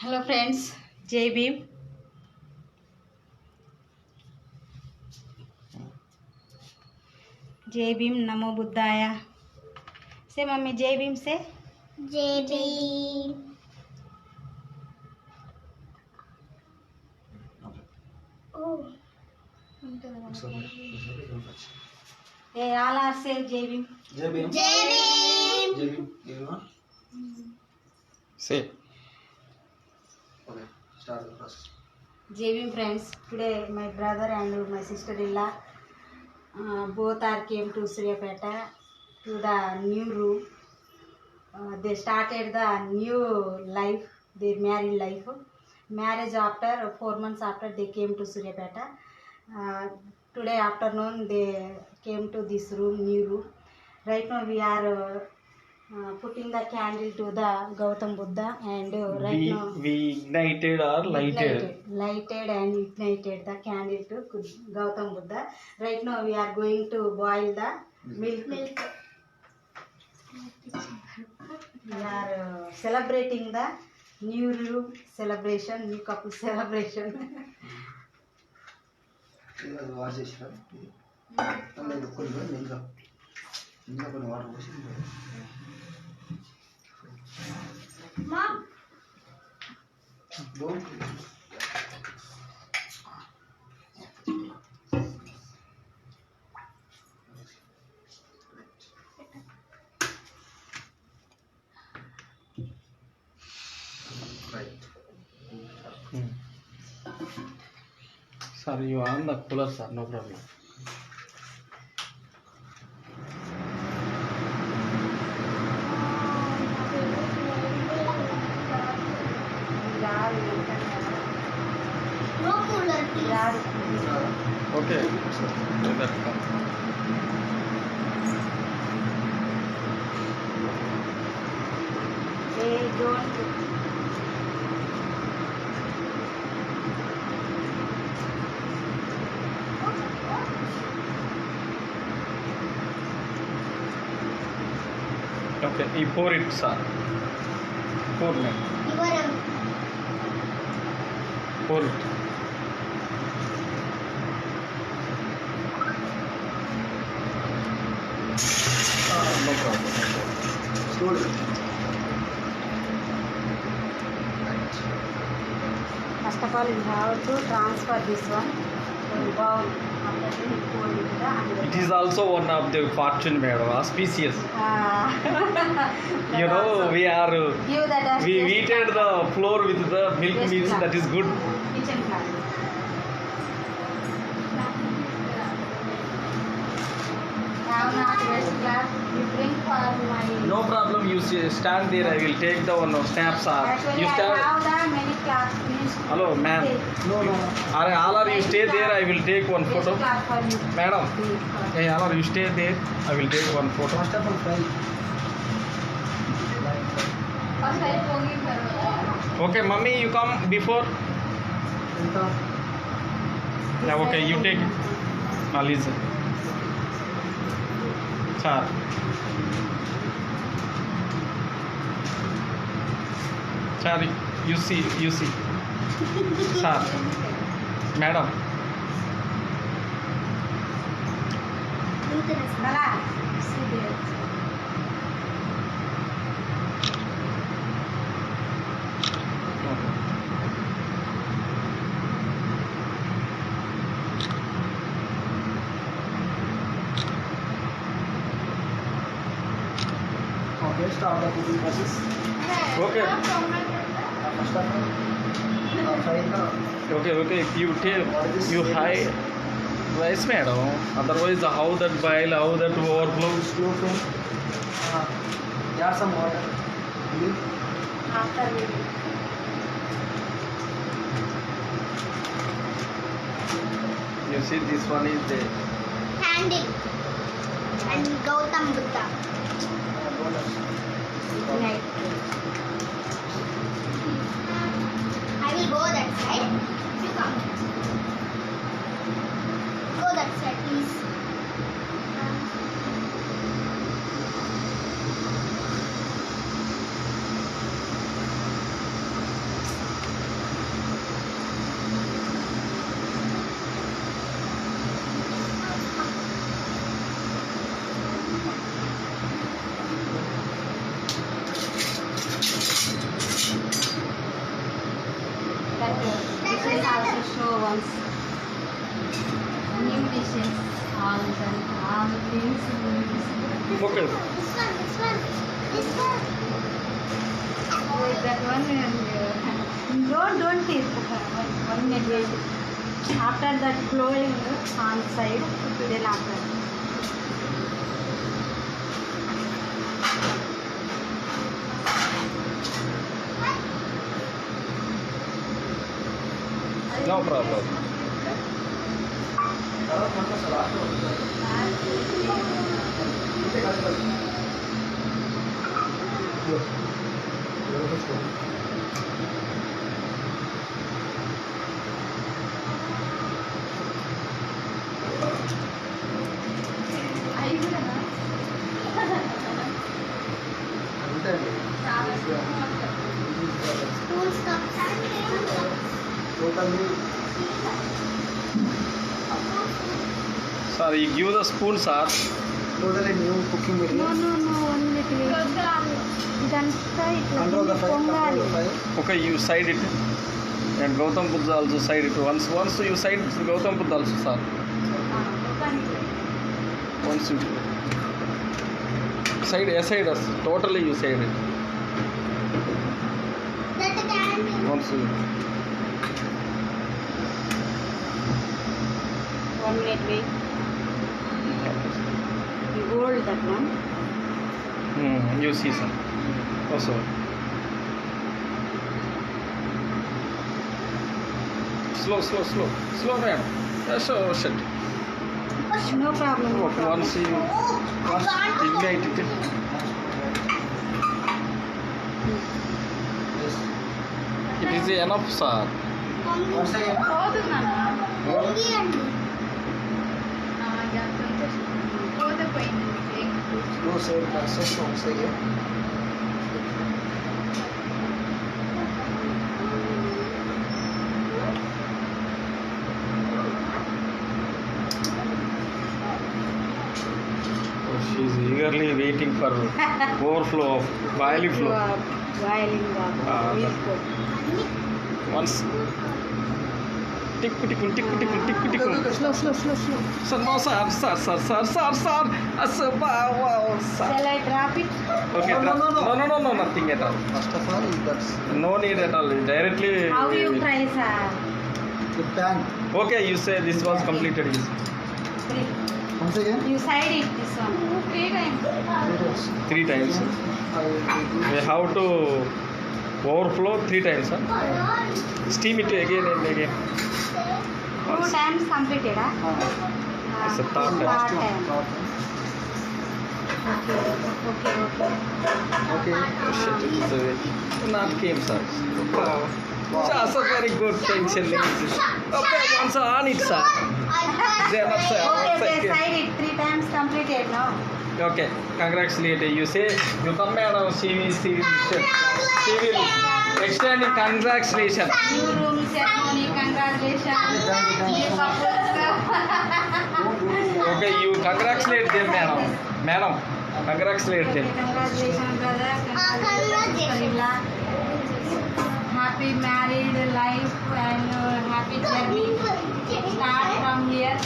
Hello friends, जय भीम। जय भीम, नमो बुद्धाय। से मम्मी जय भीम से। जय भीम। ए आला से जय भीम। जय भीम। जय भीम। जय भीम। जय Bhim. Say. Okay. Start the process. Jai Bhim friends. Today my brother and my sister-in-law both are came to Suryapeta to the new room. They started the new life, their married life. Marriage after 4 months after they came to Suryapeta. Today afternoon they came to this room, new room. Right now we are putting the candle to the Gautam Buddha and right now We ignited or lighted. lighted and ignited the candle to Gautam Buddha. Right now we are going to boil the milk. We are celebrating the new room celebration, new couple celebration. ఇది wash చేసిరా అందులో కొన్ని నింగా ఇంకా కొన్ని water పోసి మా don't write Sir, you are on the cooler, sir. No problem. no cooler please. Okay. Let that come. They don't. Okay, you pour it, sir. Pour me. Your Pour it. No problem. Slowly First of all, you have to transfer this one to the bowl. After that, you pour it to the It under. is also one of the fortune, madam. Auspicious. You know, we are. Give the dust. We heated the floor with the milk Yes, means sir. that is good. Kitchen plant. Have not waste glass. You bring for my. No problem. You stand there. I will take the one snaps. Actually, You I stand. have the many class. Hello, ma'am. No no All are you stay there. I will take one photo. Class for you. Madam. Hey, all are you stay there. I will take one photo. First of all fry First, I will give her. Okay, mummy, you come before. ఎంత Yeah, okay, you take it. Now listen. Sir. Sorry, you see. Sir. Madam. Bala, see there. Okay start the cooking process Okay. First of all fry Okay, you hide. Yes, madam. Otherwise, how that boil, how that overflow. Slow flame add some water After we You see, this one is there. candle and Gautam Buddha. ignite. I will go that side. You come. Go that side, please. once. New dishes, all things. Okay. This one. Wait, that one and don't taste. One minute wait. After that flowing on side, then after. No problem. తర్వాత మనకు అసలు last ఇంతే కాదు అంతే అండి Spoons, cups, and totally Sir, you give the spoon, sir. Totally new cooking No, video one minute wait. ఇదంతా control the ఇట్లా fire పొంగాలి. Okay, you side it. And Gautam Buddha also side it. Once you side Gautam Buddha also, sir. Once you side, aside us. Totally you side it. that can Once you. 1 minute wait. You hold that one. You see, sir. Also. Slow, man. Yes, oh shit. No problem. No Okay, problem. once you ignite it. It is enough, sir. Once again only and slow save process once again She is eagerly waiting for overflow of boiling You flow. are boiling water. Ah, Milk. Once. Tick. Slow. Sir, no, sir. Wow, sir. Shall I drop it? Okay, no, nothing at all. First of all that's No need at all. Directly. How you try, sir? The pan Okay, you say this was completed. Yes. Once again You side it this one. 3 times. 3 times. We have to overflow 3 times. Huh? Steam it again and again. 2 times completed, huh? It's a third time. Third time. Okay. Okay Oh, shit, it's a not came, sir. Wow. That's a very good tension. Okay, once on it, sir. Then sir. Okay, side it 3 times completed, no? Okay, congratulations. You say you come madam. She will extend congratulations. New room ceremony, congratulations. New couples. Okay, you congratulate them, madam. Congratulate them. Congratulations, brother. Congratulations. Happy married life and happy journey. Start from here.